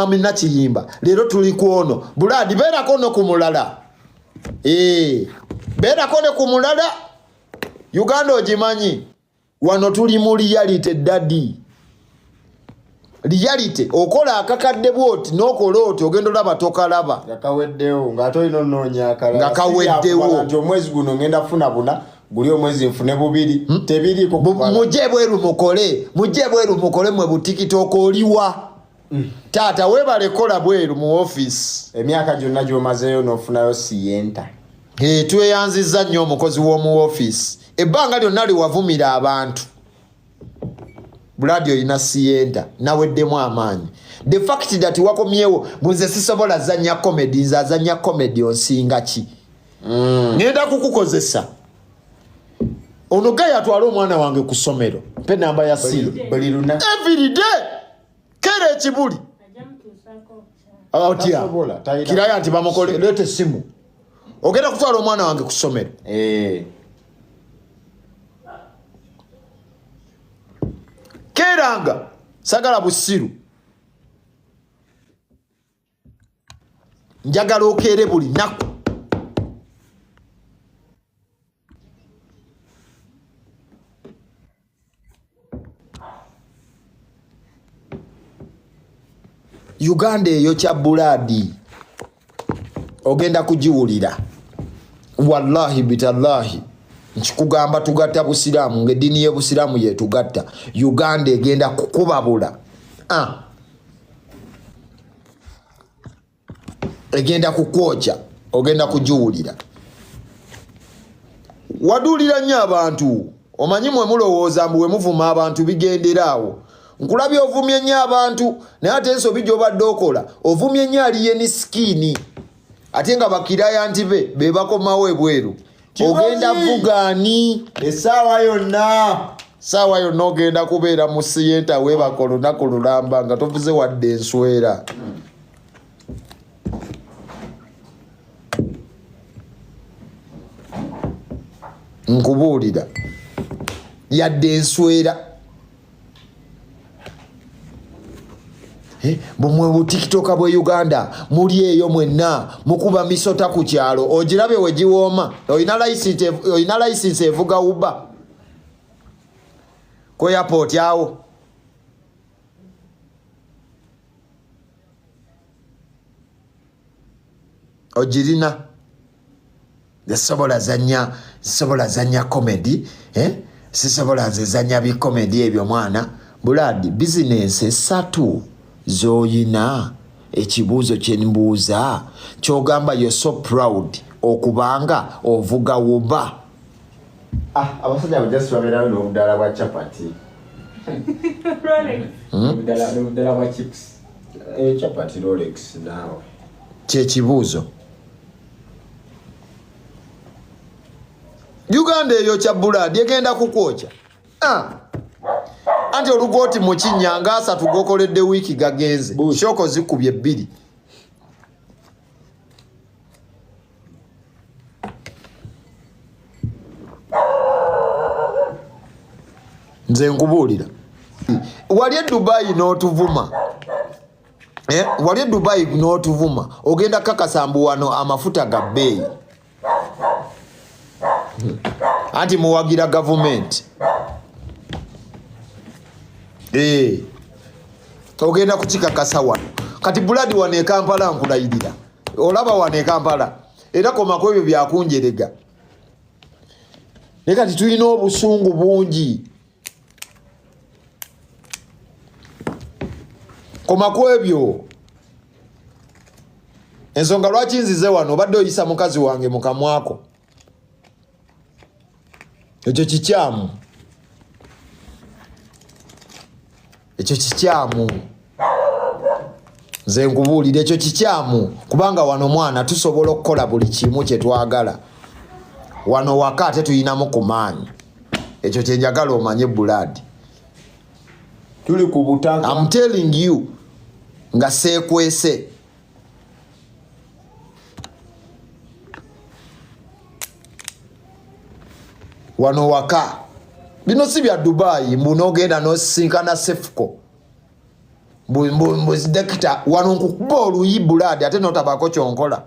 amina Kiyimba lero tuli kuono buladi bera kono kumulala bera kono kumulala Uganda ojimanyi wano tuli mu reality daddy reality okola akakadde bwoti nokola oti ogendo laba tokalaba ngakaweddewo ngatoyino nonya akala ngakaweddewo nti omwezi guno ngenda funa buna guli omwezi nfune bubiri tebiri ko mujje bweru mukole mwe butiktok oliwa tata webale kola bweru mu office emyaka gyonna gyomazeyo nofunayo siyenta tweyanziza nnyo omukozi w'omu office ebbanga lyonna liwavumira abantu Blood ina siyenta naweddemu amaanyi the fact that wakomyewo bunze sisobola zanya comedy zanya comedy onsinga ki ngenda kukukozesa ono gaya atwala omwana wange ku ssomero mpe namba ya simu buli luna every day kere ekibuli atia kiraya nti bamukole lete simu ogenda kutwala omwana wange ku ssomero keranga sagala busiru njagala okere buli naku Uganda eyo kya buladi ogenda kujiwulira wallahi bitallahi nkikugamba tugatta busiramu ng'eddiini y'ebusiramu yetugatta Uganda egenda kukubabula egenda kukwoca ogenda kujiwulira waduulira nnyo abantu omanyi mwe mulowooza mbu we muvuma abantu bigenderaawo nkulabye ovumye nnyo abantu naye ate ensobi gy'obadde okola ovumye nnyo aliye ni sikini ate nga bakiraya nti be bakomawo ebweru ogenda vugaani essaawa yonna ogenda kubeera mu siyenta weebaka olunaku lulamba nga tovuze wadde enswera nkubuulira yadde enswera bumwe bu tiktok bwe Uganda muli eyo mwenna mukuba misota ku kyalo ogirabe we giwooma oyina license evuga uba ko airport awo ogirina sisobola zanya comedy sisobola zanya bi comedy ebyo mwana buladi business esatu zoyina ekibuuzo kyenimbuuza kyogamba you're so proud okubanga ovuga wuba abasajja bajasi babeerayo n'obudala bwa chapati n'obudala bwa chips chapati Rolex naawe kyekibuuzo Uganda eyo kya buladi egenda kukwoca anti olugooti mu kinyanga asatu gokoledde wiiki gagenze shoko zikubye 2 nze nkubuulira wali e Dubai n'otuvuma wali e Dubai n'otuvuma ogenda kakasambu wano amafuta ga bbeeyi anti muwagira gavumenti ogenda kukikakasa wano kati buladi wano e Kampala nkulayirira olaba wano e Kampala era komako ebyo byakunjerega naye kati tulina obusungu bungi komako ebyo ensonga lwaki nzize wano obadde oyisa mukazi wange mukamwako ekyo kikyamu nze nkubuulira ekyo kikyamu kubanga wano mwana tusobola okukola buli kimu kye twagala wano waka ate tuyinamu ku maanyi ekyo kyenjagala omanye buladi tuli ku butaka I'm telling you nga seekwese wano waka bino si bya Dubai mbu nogenda nosisinkana Sefuko mbuzi dekita wano nkukuba oluyi buladi ate notabako kyonkola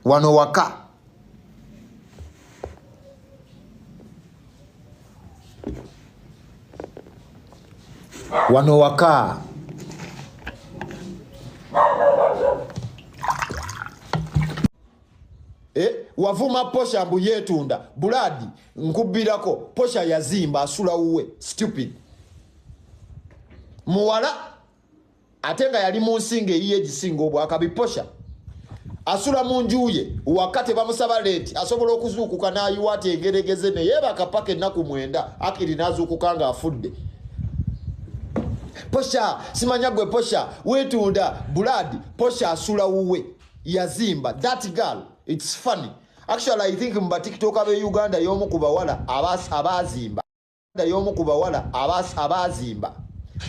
wano waka wavuma posha mbu yetunda buladi nkubirako posha yazimba asula uwe stupid muwala atenga yali munsinga eyiye gisinga obwakabi posha asula munjuye wakati bamusaba leti asobola okuzuukuka nayiwa ati egeregeze ne yebaka paka ennaku 9 akiri nazuukuka nga afudde posha simanya gwe posha wetunda buladi posha asula uwe yazimba that girl. It's funny. Actually, I think mba TikTok abe Uganda yomu kubawala abazimba. Yomu kubawala abazimba.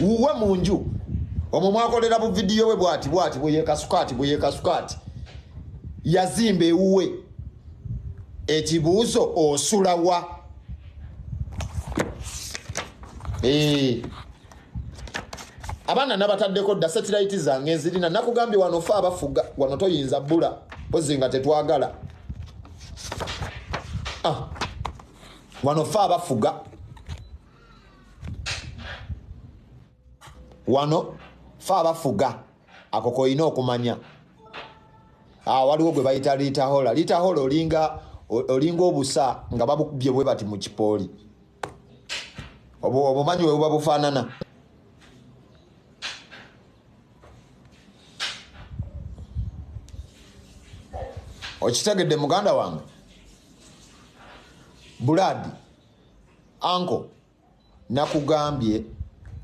Uwe munju. Omumwakolera bu video we bwati buyeka sukati. Yazimbe uwe. Ekibuuzo osula wa. Abana nabataddeko da satellite zange zirina nakugambye wanofa abafuga wano toyinza bula. Pozinga tetwagala wano fa abafuga ako koyina okumanya waliwo gwe bayita litahola olinga obusa nga babukubye bwe bati mu kipooli obumanyi we buba bufaanana okitegedde muganda wange buladi anko nakugambye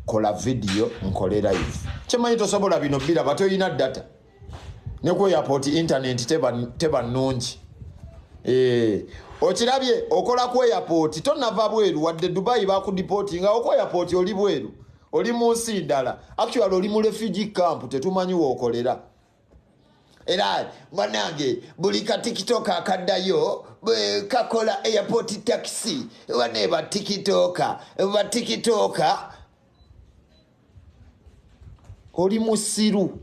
kola video nkole live kimanyi tosobola bino biraba toyina data ne ku airport internet teba nnungi okirabye okola ku airport tonava bweru wadde Dubai bakudiportinga oku airport oli bweru oli munsi ndala actually oli mu refugee camp tetumanyi wookolera era mwanange buli ka TikTok akaddayo kakola airport taxi wane ba TikTok oli musiru.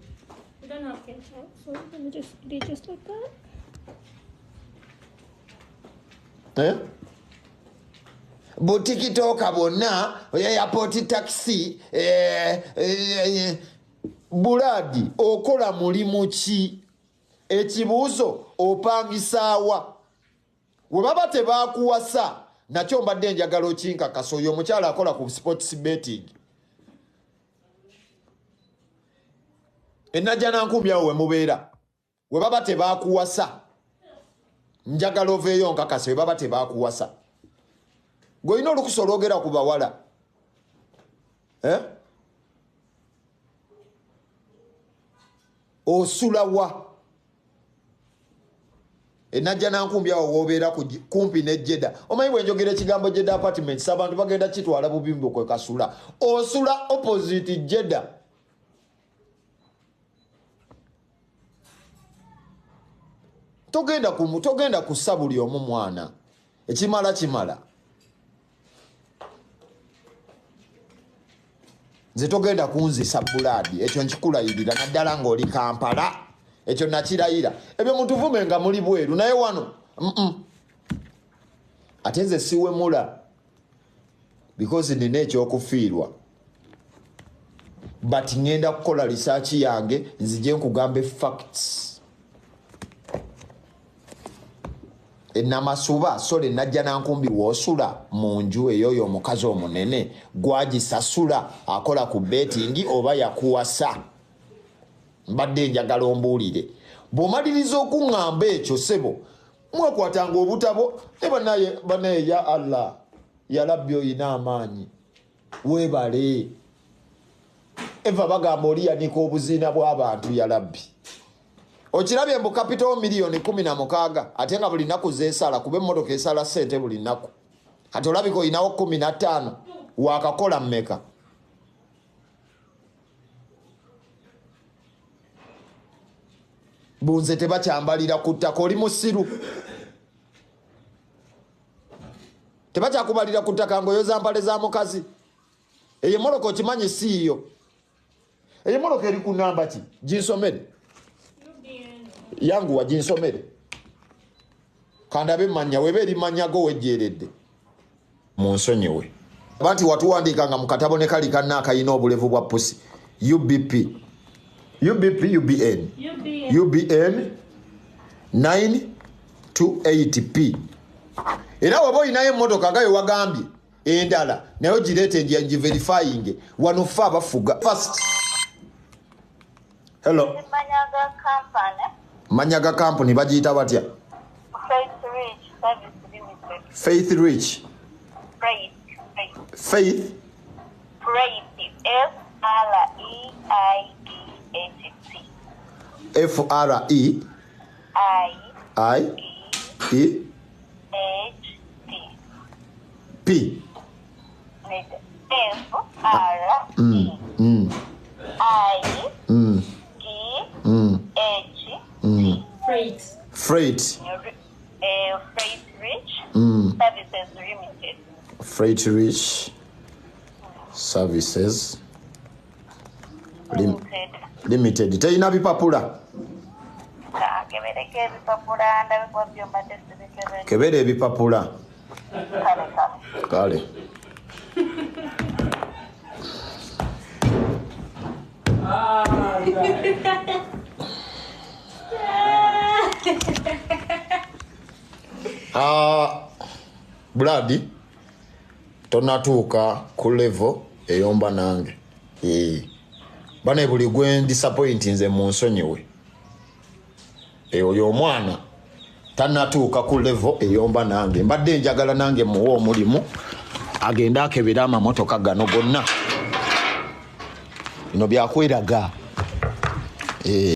You don't have ketchup, so you can just eat just like that. Bu TikTok bonna airport taxi buladi okola mulimu ki ekibuuzo opangisaawa we baba tebakuwasa nakyo mbadde njagala okinkakasa oyo omukyala akola ku sports betting enajjana nkumbi awo we mubeera we baba tebakuwasa njagala oveeyo nkakasa we baba tebakuwasa gw'olina olukusa olwogera ku bawala osulawa enajja nankumbi awo wobeera kumpi ne Jeddah omanyi bwenjogera ekigambo Jeddah apartments abantu bagenda kitwala bubimbo kwe kasula osula opposite Jeddah togenda kussa buli omu mwana ekimala nze togenda kunzisa buladi ekyo nkikulayirira naddala ng'oli Kampala ekyo nakirayira ebyo mutuvume nga muli bweru naye wano ate nze siwemula because nina ekyokufiirwa but ngenda kukola research yange nzije nkugambe facts enamasuba sole najja nankumbi woosula mu nju eyoyo omukazi omunene gwagisasula akola ku betting oba yakuwasa mbadde njagala ombuulire bw'omaliriza okuŋŋamba ekyo sebo mwekwatanga obutabo ne banaye ya Allah ya Rabbi oyina amaanyi weebale eva bagamba oli yanika obuziina bw'abantu ya Rabbi okirabye mbu capital million 16 ate nga buli nnaku zeesala kuba emmotoka esala ssente buli nnaku ate olabika oyinawo 15 wakakola mmeka bunze tebakyambalira ku ttaka oli musiru tebakyakubalira ku ttaka ng'oyoza mpale za mukazi eyo emmotoka okimanyi siiyo Emotoka eri ku namba ki? Ginsomere. Yangu wa ginsomere. Kandabe manya webe eri manya go wejjeredde. Munsonyiwe. Abantu watuwandikanga mu katabo ne kali kanna akayina obulevu bwa pusi. UBP. UBN 928P. Era wabo oyinayo emmotoka nga wagambye endala nayo girete nji verifying wanufa bafuga first. Hello. Manyaga company bagiyita batya? Faith Rich. Faith. F-R-E-I-D-H-T. P. Freight. Freight Rich Services Limited. Freight Rich Services Limited. Teyina bipapula. Kebere ebipapula. Kale. Bloody tonatuuka ku level eyomba nange. Bane buli gwen disappoint nze mu nsonyiwe. Oyo omwana tanatuuka ku level eyomba nange. Mbadde njagala nange muwo omulimu agenda akebera amamotoka gano gonna. Bino byakweraga.